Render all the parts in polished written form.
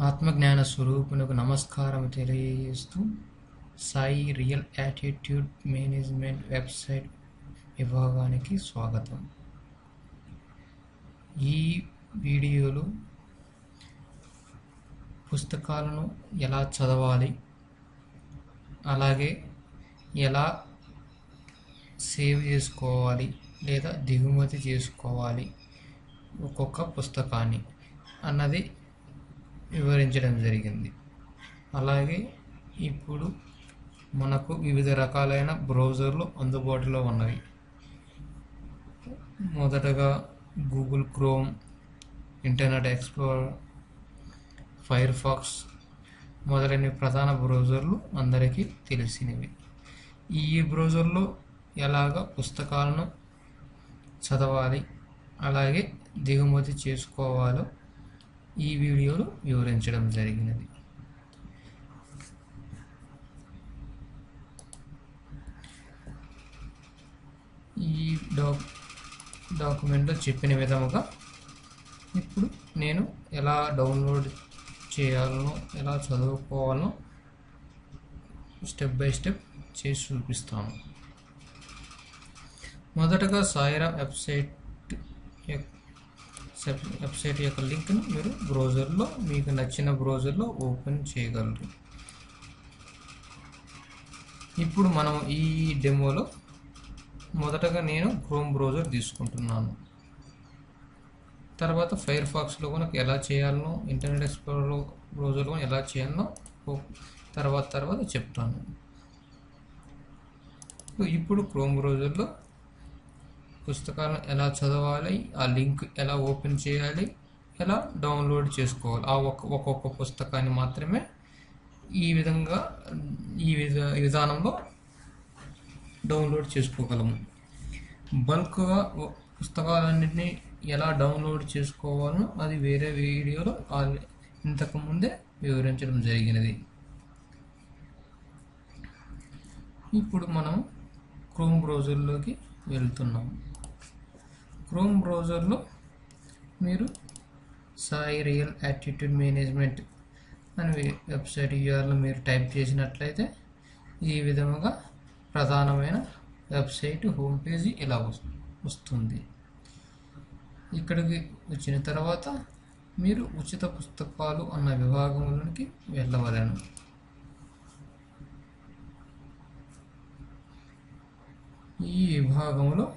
ఆత్మజ్ఞాన స్వరూపునకు నమస్కారం తెలియజేస్తూ Sai real attitude management website విభాగానికి స్వాగతం. ఈ వీడియోలో పుస్తకాలను ఎలా చదవాలి, అలాగే ఎలా సేవ్ చేసుకోవాలి లేదా దిగుమతి చేసుకోవాలి ఒక్కొక్క పుస్తకాన్ని అన్నది వివరించడం జరిగింది. అలాగే ఇప్పుడు మనకు వివిధ రకాలైన బ్రౌజర్లు అందుబాటులో ఉన్నవి. మొదటగా Google Chrome, Internet Explorer, Firefox మొదలైన ప్రధాన బ్రౌజర్లు అందరికీ తెలిసినవి. ఈ బ్రౌజర్లో ఎలాగ పుస్తకాలను చదవాలి అలాగే దిగుమతి చేసుకోవాలో ఈ వీడియోలో వివరించడం జరిగినది. ఈ డాక్యుమెంట్లో చెప్పిన విధముగా ఇప్పుడు నేను ఎలా డౌన్లోడ్ చేయాలనో ఎలా చదువుకోవాలనో స్టెప్ బై స్టెప్ చేసి చూపిస్తాను. మొదటగా సాయిరామ్ వెబ్సైట్ యొక్క లింక్ను మీరు బ్రౌజర్లో మీకు నచ్చిన బ్రౌజర్లో ఓపెన్ చేయగలరు. ఇప్పుడు మనం ఈ డెమోలో మొదటగా నేను క్రోమ్ బ్రౌజర్ తీసుకుంటున్నాను. తర్వాత ఫైర్ ఫాక్స్లో కనుక ఎలా చేయాలనో, ఇంటర్నెట్ ఎక్స్ప్లోరర్ బ్రౌజర్లో ఎలా చేయాలనో తర్వాత చెప్తాను. ఇప్పుడు క్రోమ్ బ్రౌజర్లో పుస్తకాలను ఎలా చదవాలి, ఆ లింక్ ఎలా ఓపెన్ చేయాలి, ఎలా డౌన్లోడ్ చేసుకోవాలి, ఆ ఒక్కొక్క పుస్తకాన్ని మాత్రమే ఈ విధానంలో డౌన్లోడ్ చేసుకోగలము. బల్క్గా పుస్తకాలన్నింటినీ ఎలా డౌన్లోడ్ చేసుకోవాలో అది వేరే వీడియోలో ఇంతకుముందే వివరించడం జరిగినది. ఇప్పుడు మనం క్రోమ్ బ్రౌజర్లోకి వెళ్తున్నాం. క్రోమ్ బ్రౌజర్లో మీరు సాయి రియల్ యాటిట్యూడ్ మేనేజ్మెంట్ అనే వెబ్సైట్ యూఆర్ఎల్ మీరు టైప్ చేసినట్లయితే ఈ విధముగా ప్రధానమైన వెబ్సైట్ హోమ్ పేజీ ఇలా వస్తుంది. ఇక్కడికి వచ్చిన తర్వాత మీరు ఉచిత పుస్తకాలు అన్న విభాగంలోనికి వెళ్ళవలెను. ఈ విభాగంలో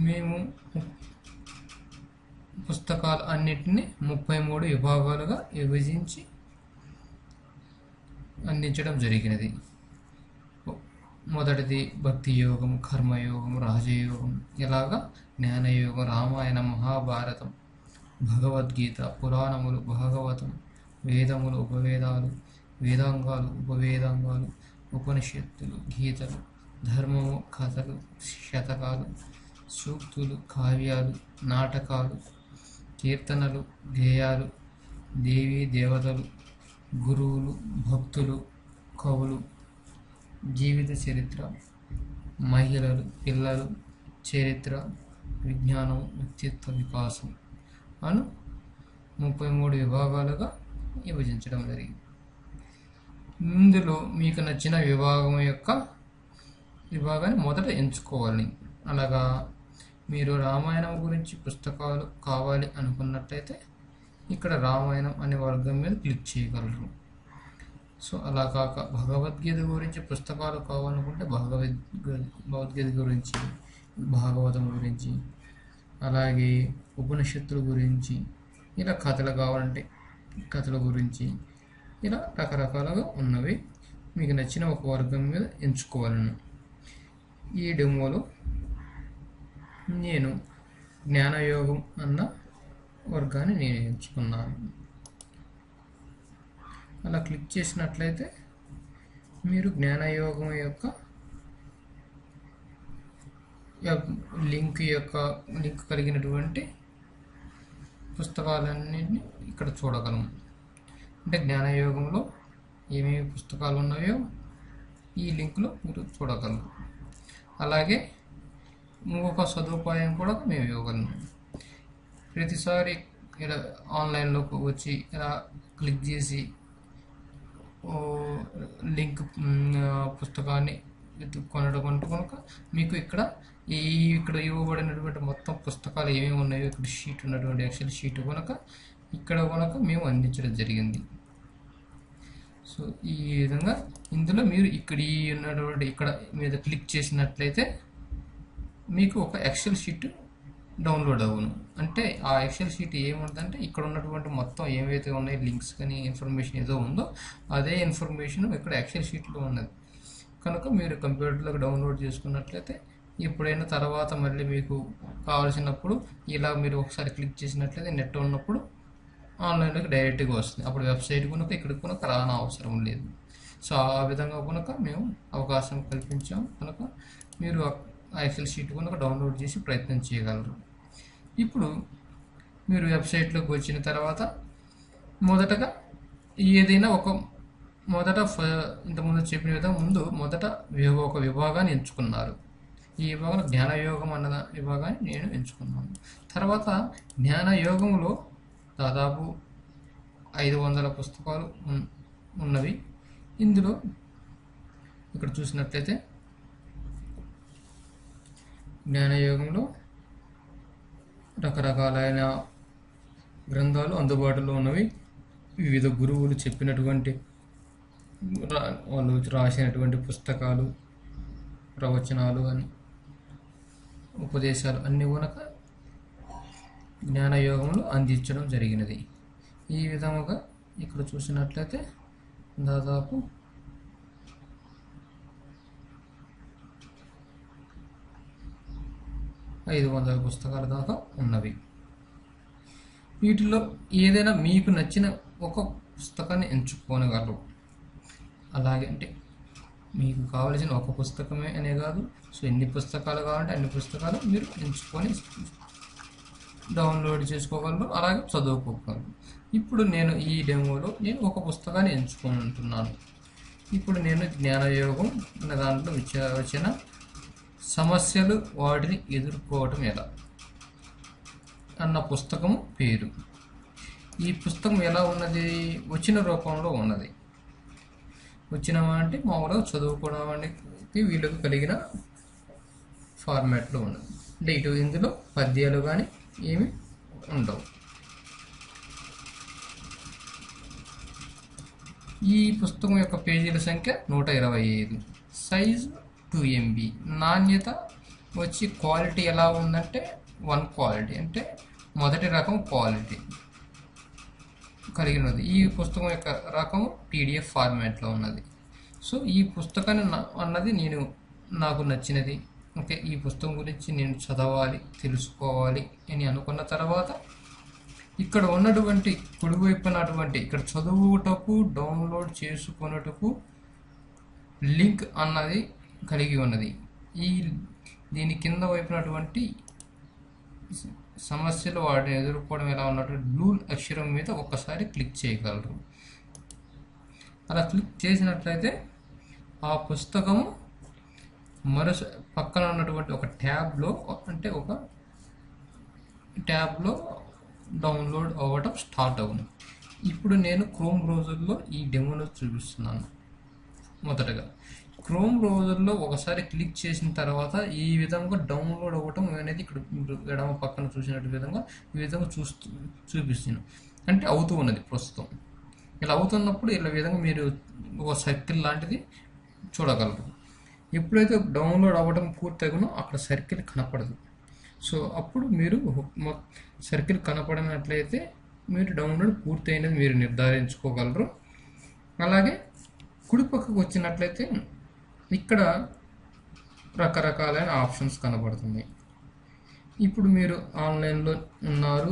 మేము పుస్తకాలు అన్నిటినీ 33 విభాగాలుగా విభజించి అందించడం జరిగినది. మొదటిది భక్తి యోగం, కర్మయోగం, రాజయోగం, ఇలాగా జ్ఞానయోగం, రామాయణం, మహాభారతం, భగవద్గీత, పురాణములు, భాగవతం, వేదములు, ఉపవేదాలు, వేదాంగాలు, ఉపవేదాంగాలు, ఉపనిషత్తులు, గీతలు, ధర్మము, కథలు, శతకాలు, సూక్తులు, కావ్యాలు, నాటకాలు, కీర్తనలు, గేయాలు, దేవీ దేవతలు, గురువులు, భక్తులు, కవులు, జీవిత చరిత్ర, మహిళలు, పిల్లలు, చరిత్ర, విజ్ఞానం, వ్యక్తిత్వ వికాసం అను 33 విభాగాలుగా విభజించడం జరిగింది. ఇందులో మీకు నచ్చిన విభాగాన్ని మొదట ఎంచుకోవాలి. అనగా మీరు రామాయణం గురించి పుస్తకాలు కావాలి అనుకున్నట్లయితే ఇక్కడ రామాయణం అనే వర్గం మీద క్లిక్ చేయగలరు. సో అలా కాక భగవద్గీత గురించి పుస్తకాలు కావాలనుకుంటే భగవద్గీత గురించి, భాగవతం గురించి, అలాగే ఉపనిషత్తుల గురించి, ఇలా కథలు కావాలంటే కథల గురించి, ఇలా రకరకాలుగా ఉన్నవి మీకు నచ్చిన ఒక వర్గం మీద ఎంచుకోవాలను. ఈ డెమోలో నేను జ్ఞానయోగం అన్న వర్గాన్ని నేను ఎంచుకున్నాను. అలా క్లిక్ చేసినట్లయితే మీరు జ్ఞానయోగం యొక్క లింక్ కలిగినటువంటి పుస్తకాలన్నింటినీ ఇక్కడ చూడగలము. అంటే జ్ఞానయోగంలో ఏమేమి పుస్తకాలు ఉన్నాయో ఈ లింక్లో మీరు చూడగలరు. అలాగే ఇంకొక సదుపాయం కూడా మేము ఇవ్వగలను. ప్రతిసారి ఇలా ఆన్లైన్లోకి వచ్చి ఇలా క్లిక్ చేసి లింక్ పుస్తకాన్ని కొనడం కనుక మీకు ఇక్కడ ఇవ్వబడినటువంటి మొత్తం పుస్తకాలు ఏమేమి ఉన్నాయో ఇక్కడ షీట్ ఉన్నటువంటి ఎక్సెల్ షీట్ కనుక మేము అందించడం జరిగింది. సో ఈ విధంగా ఇందులో మీరు ఇక్కడ మీద క్లిక్ చేసినట్లయితే మీకు ఒక ఎక్సెల్ షీట్ డౌన్లోడ్ అవ్వను. అంటే ఆ ఎక్సెల్ షీట్ ఏముంటుందంటే ఇక్కడ ఉన్నటువంటి మొత్తం ఏవైతే ఉన్నాయో లింక్స్ కానీ ఇన్ఫర్మేషన్ ఏదో ఉందో అదే ఇన్ఫర్మేషన్ ఇక్కడ ఎక్సెల్ షీట్లో ఉన్నది కనుక మీరు కంప్యూటర్లోకి డౌన్లోడ్ చేసుకున్నట్లయితే ఎప్పుడైనా తర్వాత మళ్ళీ మీకు కావాల్సినప్పుడు ఇలా మీరు ఒకసారి క్లిక్ చేసినట్లయితే నెట్ ఉన్నప్పుడు ఆన్లైన్లోకి డైరెక్ట్గా వస్తుంది. అప్పుడు వెబ్సైట్ ఇక్కడికి రాని అవసరం లేదు. సో ఆ విధంగా మేము అవకాశం కల్పించాం కనుక మీరు ఆ ఎక్సెల్ షీట్ డౌన్లోడ్ చేసి ప్రయత్నం చేయగలరు. ఇప్పుడు మీరు వెబ్సైట్లోకి వచ్చిన తర్వాత మొదటగా ఏదైనా ఇంతకుముందు చెప్పిన విధంగా మొదట ఒక విభాగాన్ని ఎంచుకున్నారు. ఈ విభాగంలో జ్ఞానయోగం అన్న విభాగాన్ని నేను ఎంచుకున్నాను. తర్వాత జ్ఞానయోగంలో దాదాపు 500 పుస్తకాలు ఉన్నవి. ఇందులో ఇక్కడ చూసినట్లయితే జ్ఞానయోగంలో రకరకాలైన గ్రంథాలు అందుబాటులో ఉన్నవి. వివిధ గురువులు చెప్పినటువంటి వాళ్ళు రాసినటువంటి పుస్తకాలు, ప్రవచనాలు అని ఉపదేశాలు అన్నీ జ్ఞానయోగంలో అందించడం జరిగినది. ఈ విధముగా ఇక్కడ చూసినట్లయితే దాదాపు 500 పుస్తకాల దాకా ఉన్నవి. వీటిలో ఏదైనా మీకు నచ్చిన ఒక పుస్తకాన్ని ఎంచుకోనగలరు. అలాగే అంటే మీకు కావలసిన ఒక పుస్తకమే అనే కాదు, సో ఎన్ని పుస్తకాలు కావాలంటే అన్ని పుస్తకాలు మీరు ఎంచుకొని డౌన్లోడ్ చేసుకోగలరు, అలాగే చదువుకోగలరు. ఇప్పుడు నేను ఈ డెమోలో ఒక పుస్తకాన్ని ఎంచుకుంటున్నాను. ఇప్పుడు నేను జ్ఞానయోగం అన్న దాంట్లో వచ్చిన సమస్యలు వాటిని ఎదుర్కోవటం ఎలా అన్న పుస్తకము పేరు. ఈ పుస్తకం ఎలా ఉన్నది? వచ్చిన రూపంలో ఉన్నది. వచ్చినవంటే మామూలుగా చదువుకోవడానికి వీళ్ళకు కలిగిన ఫార్మాట్లో ఉన్నది. అంటే ఇందులో పద్యాలు కానీ ఏమి ఉండవు. ఈ పుస్తకం యొక్క పేజీల సంఖ్య 125, సైజు 2 MB, నాణ్యత వచ్చి క్వాలిటీ ఎలా ఉందంటే 1 క్వాలిటీ, అంటే మొదటి రకం క్వాలిటీ కలిగినది. ఈ పుస్తకం యొక్క రకము PDF ఫార్మాట్లో ఉన్నది. సో ఈ పుస్తకాన్ని అన్నది నాకు నచ్చినది. ఓకే, ఈ పుస్తకం గురించి నేను చదవాలి, తెలుసుకోవాలి అని అనుకున్న తర్వాత ఇక్కడ ఉన్నటువంటి కుడివైపునటువంటి ఇక్కడ చదువుటకు డౌన్లోడ్ చేసుకున్నటకు లింక్ అన్నది కలిగి ఉన్నది. దీని కింద వైపునటువంటి సమస్యలు వాటిని ఎదుర్కోవడం ఎలా ఉన్నటువంటి బ్లూ అక్షరం మీద ఒక్కసారి క్లిక్ చేయగలరు. అలా క్లిక్ చేసినట్లయితే ఆ పుస్తకము పక్కన ఉన్నటువంటి ఒక ట్యాబ్లో డౌన్లోడ్ అవ్వటం స్టార్ట్ అవును. ఇప్పుడు నేను క్రోమ్ బ్రౌజర్లో ఈ డెమోలో చూపిస్తున్నాను. మొదటగా క్రోమ్ బ్రౌజర్లో ఒకసారి క్లిక్ చేసిన తర్వాత ఈ విధంగా డౌన్లోడ్ అవ్వటం అనేది ఇక్కడ ఎడమ పక్కన చూసినట్టు విధంగా ఈ విధంగా చూపిస్తున్నాను. అంటే అవుతూ ఉన్నది ప్రస్తుతం. ఇలా అవుతున్నప్పుడు ఇలా విధంగా మీరు ఒక సర్కిల్ లాంటిది చూడగలరు. ఎప్పుడైతే డౌన్లోడ్ అవ్వడం పూర్తవునో అక్కడ సర్కిల్ కనపడదు. సో అప్పుడు మీరు సర్కిల్ కనపడినట్లయితే మీరు డౌన్లోడ్ పూర్తయినది మీరు నిర్ధారించుకోగలరు. అలాగే కుడిపక్కకు వచ్చినట్లయితే ఇక్కడ రకరకాలైన ఆప్షన్స్ కనబడుతున్నాయి. ఇప్పుడు మీరు ఆన్లైన్లో ఉన్నారు,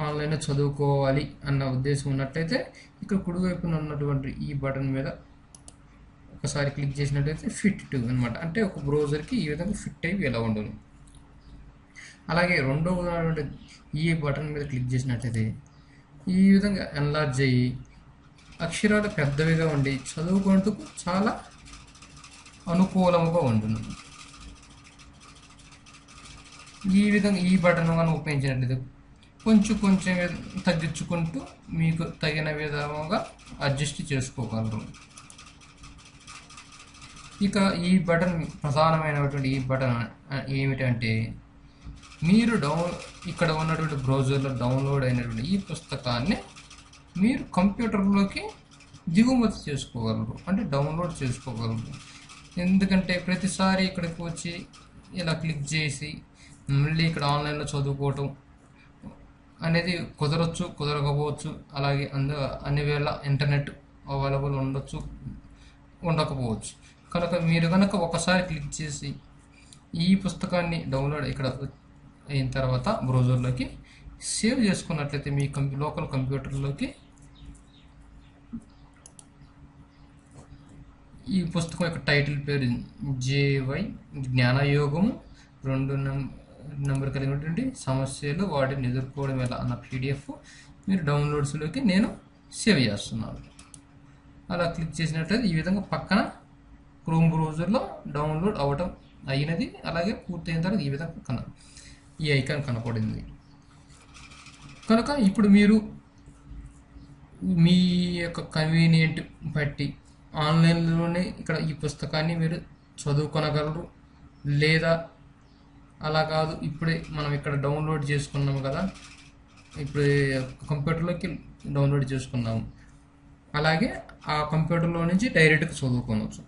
ఆన్లైన్లో చదువుకోవాలి అన్న ఉద్దేశం ఉన్నట్లయితే ఇక్కడ కుడివైపున ఉన్నటువంటి ఈ బటన్ మీద ఒకసారి క్లిక్ చేసినట్లయితే ఫిట్ టు అనమాట, అంటే ఒక బ్రౌజర్కి ఈ విధంగా ఫిట్ అయ్యి ఎలా ఉండను. అలాగే రెండవ ఈ బటన్ మీద క్లిక్ చేసినట్లయితే ఈ విధంగా ఎన్లార్జ్ అయ్యి అక్షరాలు పెద్దవిగా ఉండి చదువుకుంటూ చాలా అనుకూలంగా ఉంటుంది. ఈ విధంగా ఈ బటన్ మనం ఉపయోగించినట్లయితే కొంచెం కొంచెం తగ్గించుకుంటూ మీకు తగిన విధంగా అడ్జస్ట్ చేసుకోగలరు. ఇక ఈ బటన్ ప్రధానమైనటువంటి ఈ బటన్ ఏమిటంటే మీరు ఇక్కడ ఉన్నటువంటి బ్రౌజర్లో డౌన్లోడ్ అయినటువంటి ఈ పుస్తకాన్ని మీరు కంప్యూటర్లోకి దిగుమతి చేసుకోగలరు, అంటే డౌన్లోడ్ చేసుకోగలరు. ఎందుకంటే ప్రతిసారి ఇక్కడికి వచ్చి ఇలా క్లిక్ చేసి మళ్ళీ ఇక్కడ ఆన్లైన్లో చదువుకోవటం అనేది కుదరచ్చు, కుదరకపోవచ్చు. అలాగే అన్ని వేళ ఇంటర్నెట్ అవైలబుల్ ఉండొచ్చు, ఉండకపోవచ్చు. కనుక మీరు కనుక ఒకసారి క్లిక్ చేసి ఈ పుస్తకాన్ని డౌన్లోడ్ ఇక్కడ అయిన తర్వాత బ్రౌజర్లోకి సేవ్ చేసుకున్నట్లయితే మీ లోకల్ కంప్యూటర్లోకి ఈ పుస్తకం యొక్క టైటిల్ పేరు JY జ్ఞానయోగము 2 నెంబర్ కలిగినటువంటి సమస్యలు వాటిని ఎదుర్కోవడం ఎలా అన్న PDF మీరు డౌన్లోడ్స్లోకి నేను సేవ్ చేస్తున్నాను. అలా క్లిక్ చేసినట్లయితే ఈ విధంగా పక్కన క్రోమ్ బ్రౌజర్లో డౌన్లోడ్ అవ్వటం అయినది. అలాగే పూర్తయిన తర్వాత ఈ విధంగా ఈ ఐకాన్ కనపడింది. కనుక ఇప్పుడు మీరు మీ యొక్క కన్వీనియంట్ బట్టి ఆన్లైన్లోనే ఇక్కడ ఈ పుస్తకాన్ని మీరు చదువుకొనగలరు. లేదా అలా కాదు, ఇప్పుడే మనం ఇక్కడ డౌన్లోడ్ చేసుకున్నాము కదా, ఇప్పుడు కంప్యూటర్లోకి డౌన్లోడ్ చేసుకున్నాము, అలాగే ఆ కంప్యూటర్లో నుంచి డైరెక్ట్గా చదువుకోవచ్చు.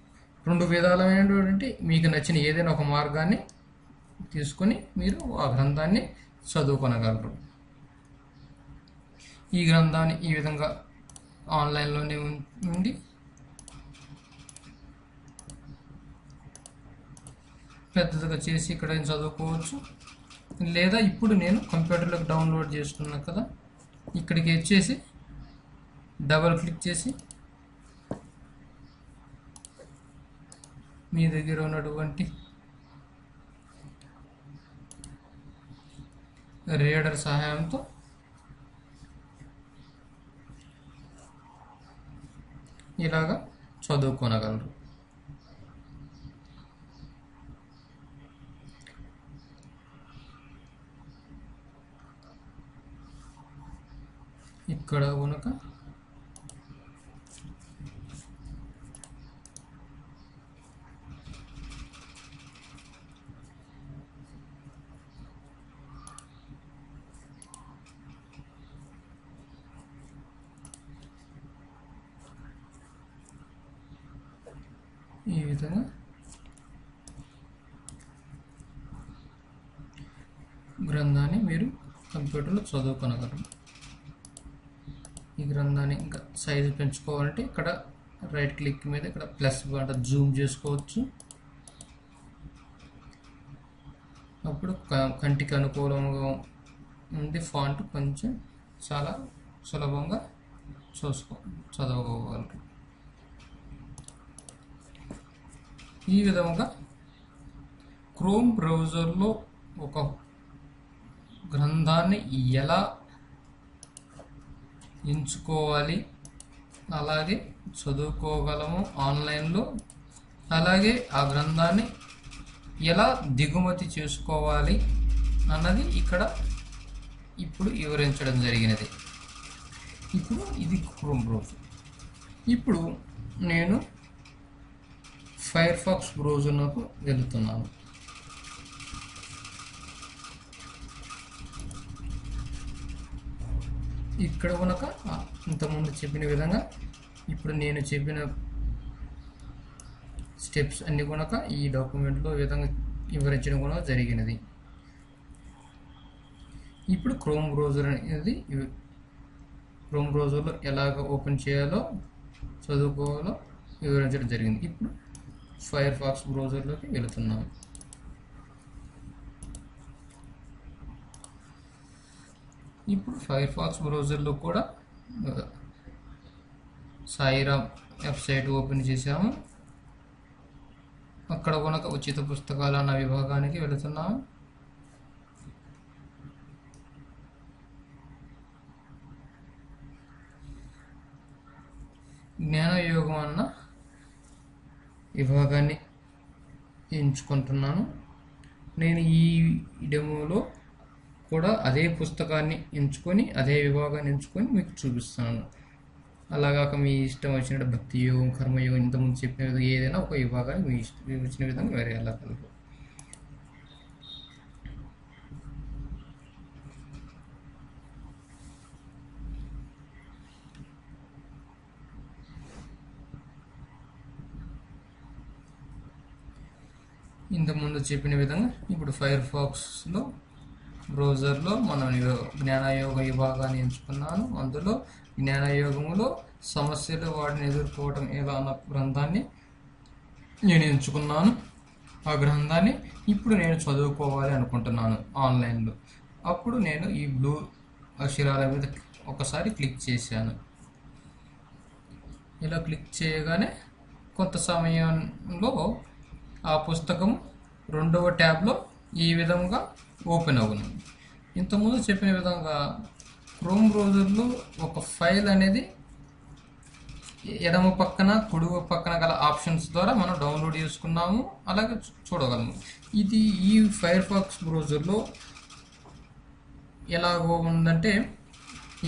2 విధాలైనటువంటి మీకు నచ్చిన ఏదైనా ఒక మార్గాన్ని తీసుకొని మీరు ఆ గ్రంథాన్ని చదువుకొనగలరు. ఈ గ్రంథాన్ని ఈ విధంగా ఆన్లైన్లోనే ఉండి పెద్దదిగా చేసి ఇక్కడ చదువుకోవచ్చు. లేదా ఇప్పుడు నేను కంప్యూటర్లోకి డౌన్లోడ్ చేసుకున్నా కదా, ఇక్కడికి వచ్చేసి డబల్ క్లిక్ చేసి మీ దగ్గర ఉన్నటువంటి రీడర్ సహాయంతో ఇలాగా చదువుకోనగలరు. ఇక్కడ కనుక ఈ విధంగా గ్రంథాన్ని మీరు కంప్యూటర్లో చదువుకొనగలరు. ఈ గ్రంథాన్ని ఇంకా సైజు పెంచుకోవాలంటే ఇక్కడ రైట్ క్లిక్ మీద ఇక్కడ ప్లస్ బటన్ జూమ్ చేసుకోవచ్చు. అప్పుడు కంటికి అనుకూలంగా ఉంది. ఫాంట్ కొంచెం చాలా సులభంగా చదవగలరు. ఈ విధంగా క్రోమ్ బ్రౌజర్లో ఒక గ్రంథాన్ని ఎలా ఎంచుకోవాలి, అలాగే చదువుకోగలము ఆన్లైన్లో, అలాగే ఆ గ్రంథాన్ని ఎలా దిగుమతి చేసుకోవాలి అన్నది ఇక్కడ ఇప్పుడు వివరించడం జరిగినది. ఇప్పుడు ఇది క్రోమ్ బ్రౌజర్. ఇప్పుడు నేను ఫైర్ ఫాక్స్ బ్రౌజర్కు వెళుతున్నాను. ఇక్కడ కనుక ఇంతకుముందు చెప్పిన విధంగా ఇప్పుడు నేను చెప్పిన స్టెప్స్ అన్నీ కనుక ఈ డాక్యుమెంట్లో విధంగా వివరించడం కూడా జరిగినది. ఇప్పుడు క్రోమ్ బ్రౌజర్ అనేది క్రోమ్ బ్రౌజర్లో ఎలాగ ఓపెన్ చేయాలో చదువుకోవాలో వివరించడం జరిగింది. ఇప్పుడు ఫైర్ ఫాక్స్ బ్రౌజర్లోకి వెళుతున్నాము. ఇప్పుడు ఫైర్ ఫాక్స్ బ్రౌజర్లో కూడా సాయిరామ్ వెబ్సైట్ ఓపెన్ చేసాము. అక్కడ కనుక ఉచిత పుస్తకాలు అన్న విభాగానికి వెళుతున్నాము. జ్ఞానయోగం అన్న విభాగాన్ని ఎంచుకుంటున్నాను. నేను ఈ డెమోలో కూడా అదే పుస్తకాన్ని ఎంచుకొని అదే విభాగాన్ని ఎంచుకొని మీకు చూపిస్తాను. అలాగాక మీ ఇష్టం వచ్చినట్టు భక్తి యోగం, కర్మయోగం, ఇంతకుముందు చెప్పిన విధంగా ఏదైనా ఒక విభాగాన్ని మీ ఇష్టం వచ్చిన విధంగా వేరే వెళ్ళగలరు. ఇంతకుముందు చెప్పిన విధంగా ఇప్పుడు ఫైర్ ఫాక్స్లో బ్రౌజర్లో మనం జ్ఞానయోగ విభాగాన్ని ఎంచుకున్నాను. అందులో జ్ఞానయోగంలో సమస్యలు వాటిని ఎదుర్కోవటం ఎలా అన్న గ్రంథాన్ని నేను ఎంచుకున్నాను. ఆ గ్రంథాన్ని ఇప్పుడు నేను చదువుకోవాలి అనుకుంటున్నాను ఆన్లైన్లో. అప్పుడు నేను ఈ బ్లూ అక్షరాల మీద ఒకసారి క్లిక్ చేశాను. ఇలా క్లిక్ చేయగానే కొంత సమయంలో ఆ పుస్తకం రెండవ ట్యాబ్లో ఈ విధంగా ఓపెన్ అవును. ఇంతకుముందు చెప్పిన విధంగా క్రోమ్ బ్రౌజర్లో ఒక ఫైల్ అనేది ఎడమ పక్కన కుడివ పక్కన గల ఆప్షన్స్ ద్వారా మనం డౌన్లోడ్ చేసుకున్నాము, అలాగే చూడగలము. ఇది ఈ ఫైర్ ఫాక్స్ బ్రౌజర్లో ఎలాగో ఉందంటే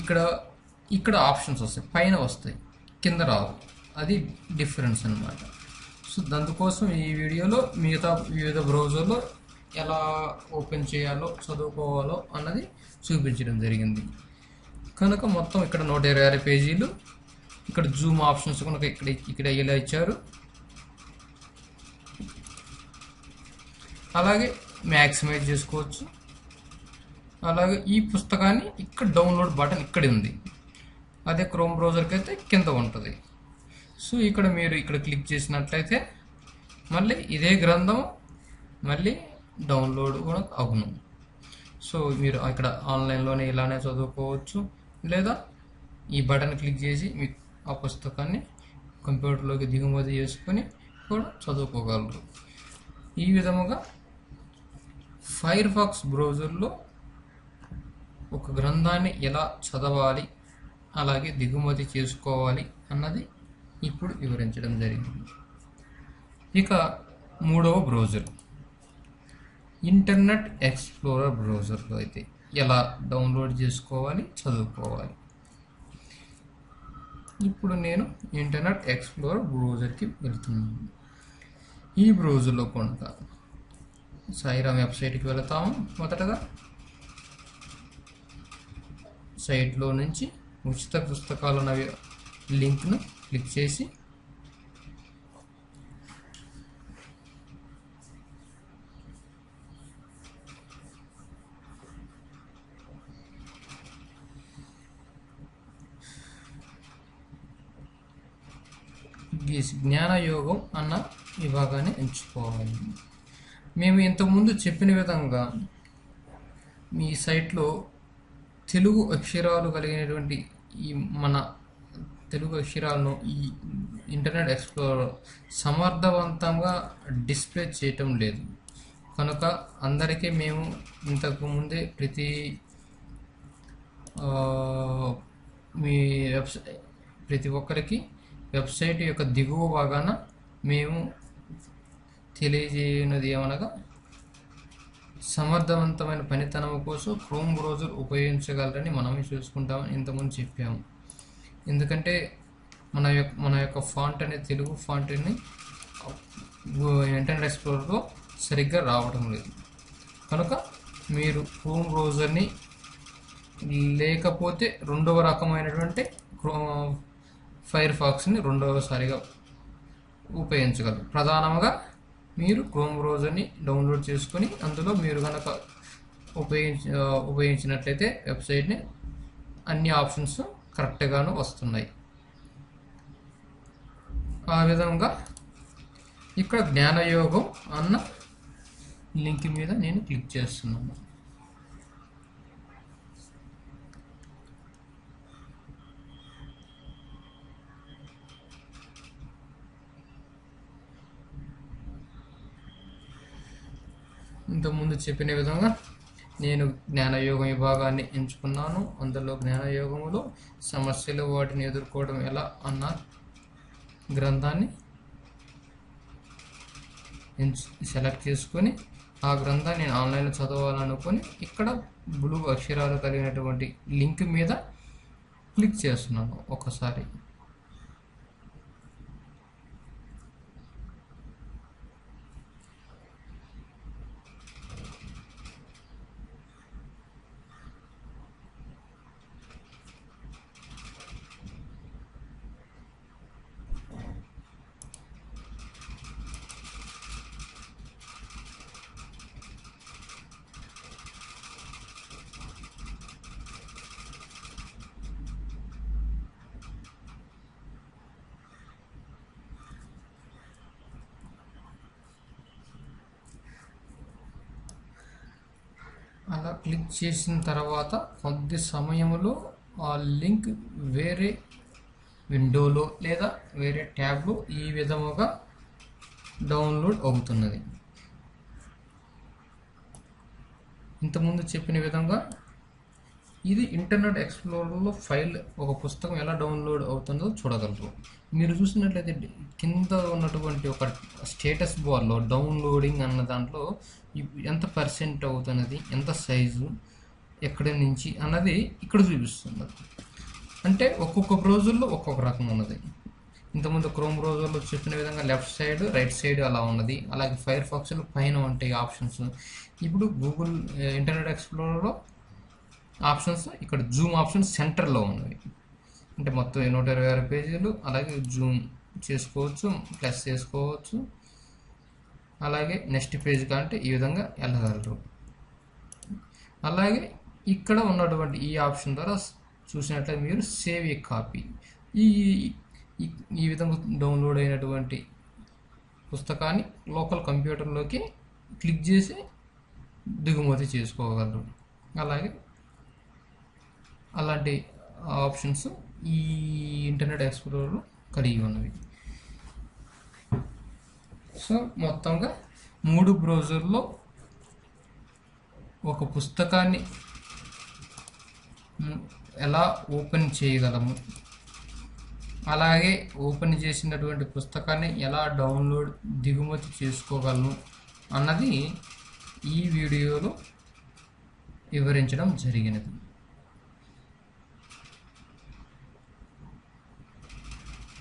ఇక్కడ ఆప్షన్స్ వస్తాయి, పైన వస్తాయి, కింద రావు. అది డిఫరెన్స్ అన్నమాట. సో అందుకోసం ఈ వీడియోలో వివిధ బ్రౌజర్లో ఎలా ఓపెన్ చేయాలో చదువుకోవాలో అన్నది చూపించడం జరిగింది. కనుక మొత్తం ఇక్కడ 126 పేజీలు. ఇక్కడ జూమ్ ఆప్షన్స్ కనుక ఇక్కడ ఇలా ఇచ్చారు. అలాగే మ్యాక్సిమైజ్ చేసుకోవచ్చు. అలాగే ఈ పుస్తకాన్ని ఇక్కడ డౌన్లోడ్ బటన్ ఇక్కడ ఉంది. అదే క్రోమ్ బ్రౌజర్కి అయితే కింద ఉంటుంది. సో ఇక్కడ మీరు ఇక్కడ క్లిక్ చేసినట్లయితే మళ్ళీ ఇదే గ్రంథం మళ్ళీ డౌన్లోడ్ కూడా అవును. సో మీరు ఇక్కడ ఆన్లైన్లోనే ఇలానే చదువుకోవచ్చు, లేదా ఈ బటన్ క్లిక్ చేసి మీకు ఆ పుస్తకాన్ని కంప్యూటర్లోకి దిగుమతి చేసుకొని కూడా చదువుకోగలరు. ఈ విధముగా ఫైర్ ఫాక్స్ బ్రౌజర్లో ఒక గ్రంథాన్ని ఎలా చదవాలి, అలాగే దిగుమతి చేసుకోవాలి అన్నది ఇప్పుడు వివరించడం జరిగింది. ఇక మూడవ బ్రౌజర్ ఇంటర్నెట్ ఎక్స్ప్లోరర్ బ్రౌజర్లో అయితే ఎలా డౌన్లోడ్ చేసుకోవాలి, చదువుకోవాలి. ఇప్పుడు నేను ఇంటర్నెట్ ఎక్స్ప్లోరర్ బ్రౌజర్కి వెళ్తున్నాను. ఈ బ్రౌజర్లో కనుక సాయిరామ్ వెబ్సైట్కి వెళతాము. మొదటగా సైట్లో నుంచి ఉచిత పుస్తకాలు అన్న లింక్ను క్లిక్ చేసి జ్ఞానయోగం అన్న విభాగాన్ని ఎంచుకోవాలి. మేము ఇంతకుముందు చెప్పిన విధంగా మీ సైట్లో తెలుగు అక్షరాలు కలిగినటువంటి ఈ మన తెలుగు అక్షరాలను ఈ ఇంటర్నెట్ ఎక్స్ప్లోరర్ సమర్థవంతంగా డిస్ప్లే చేయటం లేదు. కనుక అందరికీ మేము ఇంతకు ముందే ప్రతి ఒక్కరికి వెబ్సైట్ యొక్క దిగువ భాగాన మేము తెలియజేయనది ఏమనగా సమర్థవంతమైన పనితనం కోసం క్రోమ్ బ్రౌజర్ ఉపయోగించగలరని మనమే చూసుకుంటామని ఇంతకుముందు చెప్పాము. ఎందుకంటే మన యొక్క ఫాంట్ అనే తెలుగు ఫాంట్ని ఇంటర్నెట్ ఎక్స్ప్లోరర్లో సరిగ్గా రావడం లేదు. కనుక మీరు క్రోమ్ బ్రౌజర్ని లేకపోతే రెండవ రకమైనటువంటి ఫైర్ ఫాక్స్ని రెండవసారిగా ఉపయోగించగలరు. ప్రధానంగా మీరు క్రోమ్ బ్రౌజర్ని డౌన్లోడ్ చేసుకొని అందులో మీరు కనుక ఉపయోగించినట్లయితే వెబ్సైట్ని అన్ని ఆప్షన్స్ కరెక్ట్గాను వస్తున్నాయి. ఆ విధంగా ఇక్కడ జ్ఞానయోగం అన్న లింక్ మీద నేను క్లిక్ చేస్తున్నాను. ఇంతకుముందు చెప్పిన విధంగా నేను జ్ఞానయోగం విభాగాన్ని ఎంచుకున్నాను. అందులో జ్ఞానయోగంలో సమస్యలు వాటిని ఎదుర్కోవడం ఎలా అన్న గ్రంథాన్ని సెలెక్ట్ చేసుకొని ఆ గ్రంథాన్ని నేను ఆన్లైన్లో చదవాలనుకొని ఇక్కడ బ్లూ అక్షరాలు కలిగినటువంటి లింక్ మీద క్లిక్ చేస్తున్నాను ఒకసారి. అలా క్లిక్ చేసిన తర్వాత కొద్ది సమయంలో ఆ లింక్ వేరే విండోలో లేదా వేరే ట్యాబ్లో ఈ విధముగా డౌన్లోడ్ అవుతున్నది. ఇంతకుముందు చెప్పిన విధంగా ఇది ఇంటర్నెట్ ఎక్స్ప్లోరర్లో ఫైల్ ఒక పుస్తకం ఎలా డౌన్లోడ్ అవుతుందో చూడగలరు. మీరు చూసినట్లయితే కింద ఉన్నటువంటి ఒక స్టేటస్ బార్లో డౌన్లోడింగ్ అన్న దాంట్లో ఎంత పర్సెంట్ అవుతున్నది, ఎంత సైజు, ఎక్కడి నుంచి అన్నది ఇక్కడ చూపిస్తున్నది. అంటే ఒక్కొక్క బ్రౌజర్లో ఒక్కొక్క రకం ఉన్నది. ఇంతకుముందు క్రోమ్ బ్రౌజర్లో చెప్పిన విధంగా లెఫ్ట్ సైడ్ రైట్ సైడ్ అలా ఉన్నది. అలాగే ఫైర్ ఫాక్స్లో పైన ఉంటాయి ఆప్షన్స్. ఇప్పుడు గూగుల్ ఇంటర్నెట్ ఎక్స్ప్లోరర్లో ఆప్షన్స్ ఇక్కడ జూమ్ ఆప్షన్ సెంటర్లో ఉన్నవి. అంటే మొత్తం 126 పేజీలు. అలాగే జూమ్ చేసుకోవచ్చు, ప్లస్ చేసుకోవచ్చు. అలాగే నెక్స్ట్ పేజ్ కంటే ఈ విధంగా వెళ్ళగలరు. అలాగే ఇక్కడ ఉన్నటువంటి ఈ ఆప్షన్ ద్వారా చూసినట్లయితే మీరు సేవ్ ఏ కాపీ, ఈ విధంగా డౌన్లోడ్ అయినటువంటి పుస్తకాన్ని లోకల్ కంప్యూటర్లోకి క్లిక్ చేసి దిగుమతి చేసుకోగలరు. అలాంటి ఆప్షన్స్ ఈ ఇంటర్నెట్ ఎక్స్ప్లోరర్లో కలిగి ఉన్నవి. సో మొత్తంగా 3 బ్రౌజర్లో ఒక పుస్తకాన్ని ఎలా ఓపెన్ చేయగలము, అలాగే ఓపెన్ చేసినటువంటి పుస్తకాన్ని ఎలా డౌన్లోడ్ దిగుమతి చేసుకోగలము అన్నది ఈ వీడియోలో వివరించడం జరిగినది.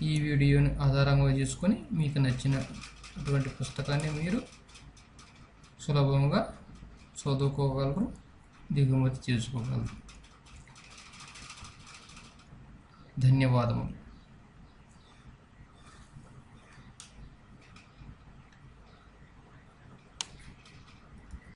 ఈ వీడియోని ఆధారంగా చేసుకొని మీకు నచ్చినటువంటి పుస్తకాన్ని మీరు సులభంగా చదువుకోగలరు, దిగుమతి చేసుకోగలరు. ధన్యవాదములు.